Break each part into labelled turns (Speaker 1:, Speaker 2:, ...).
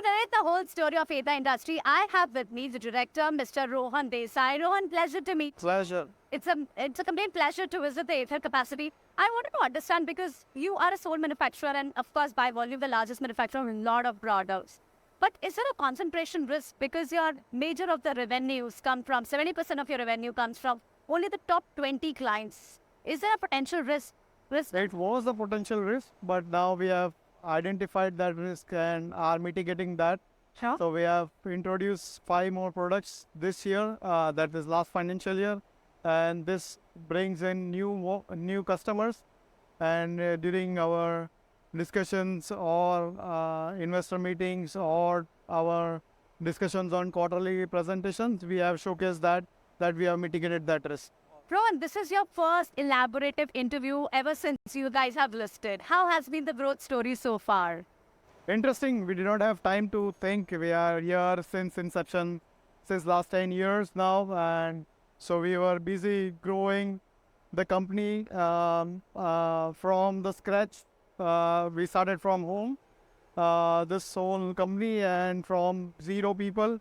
Speaker 1: To narrate the whole story of Aether Industry, I have with me the director, Mr. Rohan Desai. Rohan, pleasure to meet.
Speaker 2: Pleasure.
Speaker 1: It's a complete pleasure to visit the Aether capacity. I wanted to understand because you are a sole manufacturer and, of course, by volume, the largest manufacturer of a lot of products. But is there a concentration risk because your major of the revenues come from 70% of your revenue comes from only the top 20 clients? Is there a potential risk?
Speaker 2: It was a potential risk, but now we have identified that risk and are mitigating that.
Speaker 1: Sure.
Speaker 2: So we have introduced 5 more products this year, that is last financial year, and this brings in new customers. And during our discussions or investor meetings or our discussions on quarterly presentations, we have showcased that we have mitigated that risk.
Speaker 1: Rohan, this is your first elaborative interview ever since you guys have listed. How has been the growth story so far?
Speaker 2: Interesting. We did not have time to think. We are here since inception, since last 10 years now, and so we were busy growing the company from the scratch. We started from home, this whole company, and from zero people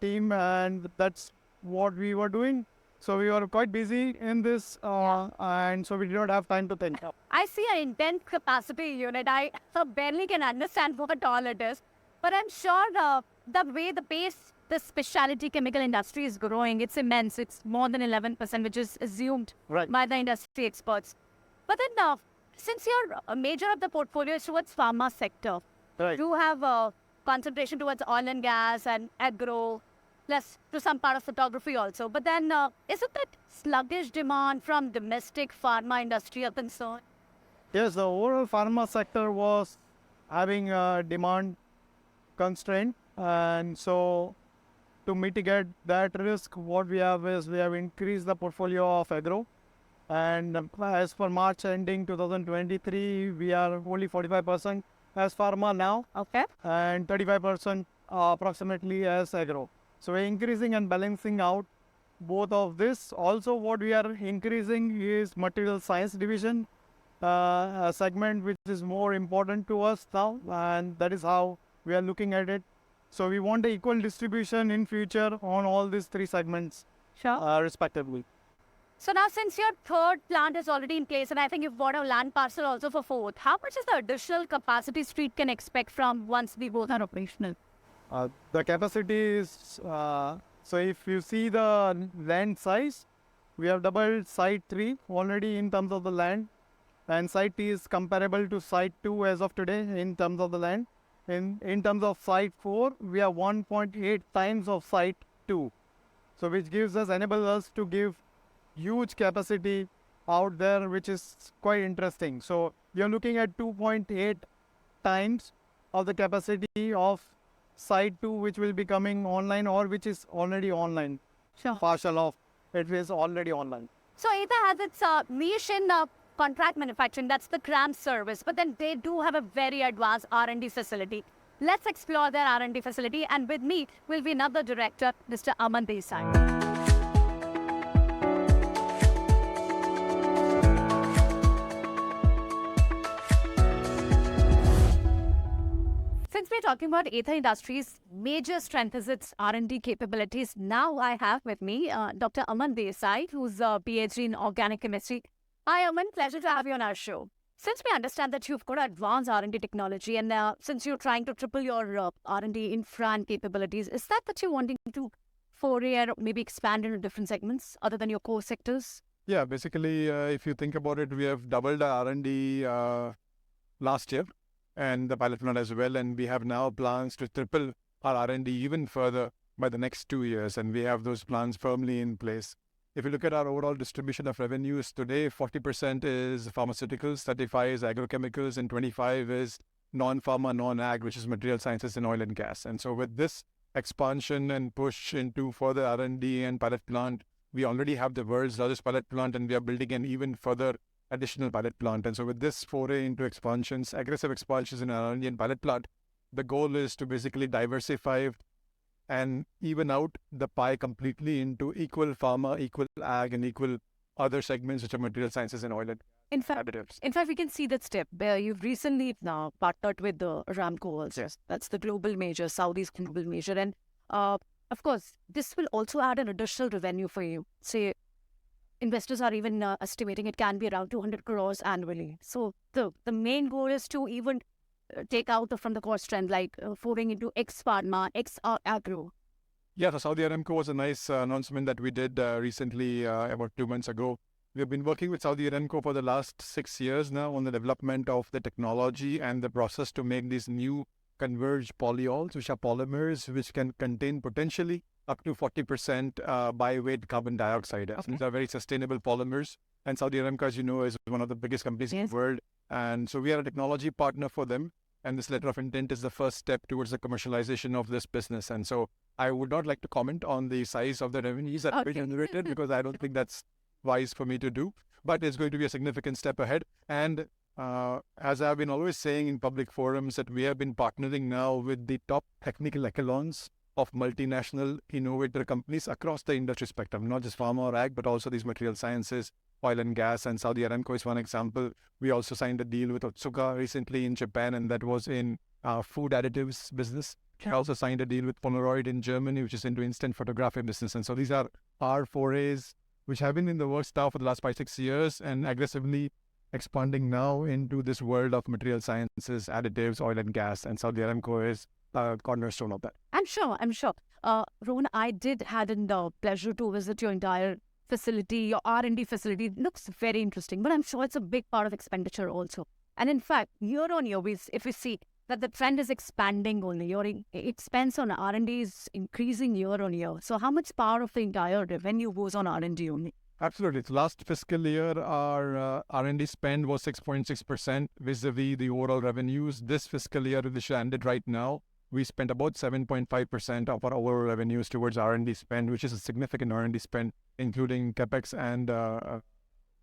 Speaker 2: team, and that's what we were doing. So we were quite busy in this, and so we did not have time to think.
Speaker 1: I see an intense capacity unit. I barely can understand what all it is. But I'm sure the way the pace the specialty chemical industry is growing, it's immense. It's more than 11%, which is assumed
Speaker 2: Right.
Speaker 1: by the industry experts. But then since your major of the portfolio is towards pharma sector,
Speaker 2: Right.
Speaker 1: you have a concentration towards oil and gas and agro, plus to some part of photography also. But then isn't that sluggish demand from domestic pharma industry a concern?
Speaker 2: Yes, the overall pharma sector was having a demand constraint, and so to mitigate that risk, what we have is we have increased the portfolio of agro. And as for March ending 2023, we are only 45% as pharma now,
Speaker 1: Okay.
Speaker 2: and 35% approximately as agro. So we're increasing and balancing out both of this. Also, what we are increasing is material science division, a segment which is more important to us now, and that is how we are looking at it. So we want the equal distribution in future on all these 3 segments,
Speaker 1: Sure.
Speaker 2: respectively.
Speaker 1: So now since your third plant is already in place, and I think you've bought a land parcel also for fourth, how much is the additional capacity Street can expect from once we both are operational?
Speaker 2: The capacity is, so if you see the land size, we have doubled site 3 already in terms of the land, and site 3 is comparable to site 2 as of today in terms of the land. In terms of site 4, we are 1.8 times of site 2. So which enables us to give huge capacity out there, which is quite interesting. So we are looking at 2.8 times of the capacity of site 2, which will be coming online or which is already online.
Speaker 1: Sure.
Speaker 2: Partial of it is already online.
Speaker 1: So Aether has its niche in contract manufacturing, that's the CRAM service, but then they do have a very advanced R&D facility. Let's explore their R&D facility, and with me will be another director, Mr. Aman Desai. Since we're talking about Aether Industries, major strength is its R&D capabilities. Now I have with me Dr. Aman Desai, who's a PhD in organic chemistry. Hi Aman, pleasure to have you on our show. Since we understand that you've got advanced R&D technology, and since you're trying to triple your R&D infra and capabilities, is that you're wanting to foray or maybe expand into different segments other than your core sectors?
Speaker 3: Yeah, basically, if you think about it, we have doubled our R&D last year and the pilot plant as well, and we have now plans to triple our R&D even further by the next 2 years, and we have those plans firmly in place. If you look at our overall distribution of revenues today, 40% is pharmaceuticals, 35 is agrochemicals, and 25 is non-pharma, non-ag, which is material sciences and oil and gas. And so with this expansion and push into further R&D and pilot plant, we already have the world's largest pilot plant, and we are building an even further additional pilot plant. And so with this foray into expansions, aggressive expansions in our R&D and pilot plant, the goal is to basically diversify and even out the pie completely into equal pharma, equal ag, and equal other segments which are material sciences and oil and gas.
Speaker 1: In fact,
Speaker 3: additives.
Speaker 1: we can see that step where you've recently now partnered with the Aramco also.
Speaker 3: Yes.
Speaker 1: That's the global major, Saudi's global major. And of course, this will also add an additional revenue for you. Say, investors are even estimating it can be around 200 crores annually. So the main goal is to even take out from the cost trend, like pouring into X Pharma, X Agro.
Speaker 3: Yeah, the Saudi Aramco was a nice announcement that we did recently, about 2 months ago. We have been working with Saudi Aramco for the last 6 years now on the development of the technology and the process to make these new converged polyols, which are polymers which can contain potentially up to 40% by weight carbon dioxide.
Speaker 1: Okay.
Speaker 3: These are very sustainable polymers. And Saudi Aramco, as you know, is one of the biggest companies in
Speaker 1: Yes.
Speaker 3: the world. And so we are a technology partner for them. And this letter of intent is the first step towards the commercialization of this business. And so I would not like to comment on the size of the revenues that we
Speaker 1: Okay.
Speaker 3: generated because I don't think that's wise for me to do. But it's going to be a significant step ahead. And as I've been always saying in public forums, that we have been partnering now with the top technical echelons of multinational innovator companies across the industry spectrum, not just pharma or ag, but also these material sciences, oil and gas, and Saudi Aramco is one example. We also signed a deal with Otsuka recently in Japan, and that was in food additives business. We also signed a deal with Polaroid in Germany, which is into instant photography business. And so these are our forays, which have been in the works now for the last 5-6 years and aggressively expanding now into this world of material sciences, additives, oil and gas, and Saudi Aramco is a cornerstone of that.
Speaker 1: I'm sure. Rohan, I did had the pleasure to visit your entire facility, your R&D facility. It looks very interesting, but I'm sure it's a big part of expenditure also. And in fact, year on year, if we see that the trend is expanding only, your expense on R&D is increasing year on year. So how much part of the entire revenue goes on R&D only?
Speaker 3: Absolutely. So last fiscal year, our R&D spend was 6.6% vis-a-vis the overall revenues. This fiscal year, which ended right now, we spent about 7.5% of our overall revenues towards R&D spend, which is a significant R&D spend, including capex and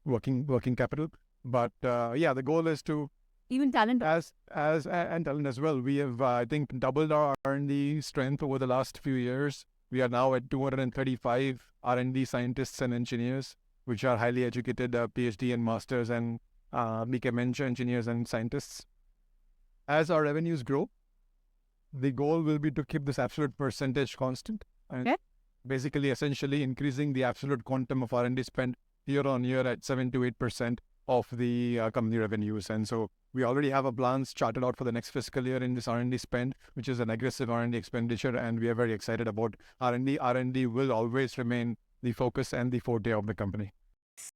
Speaker 3: working capital. But yeah, the goal is to
Speaker 1: Even talent.
Speaker 3: and talent as well. We have, I think, doubled our R&D strength over the last few years. We are now at 235 R&D scientists and engineers, which are highly educated PhD and masters and BChem engineers and scientists. As our revenues grow, the goal will be to keep this absolute percentage constant. And
Speaker 1: Okay.
Speaker 3: basically, essentially increasing the absolute quantum of R&D spend year on year at 7 to 8% of the company revenues. And so we already have a plans charted out for the next fiscal year in this R&D spend, which is an aggressive R&D expenditure, and we are very excited about R&D. R&D will always remain the focus and the forte of the company.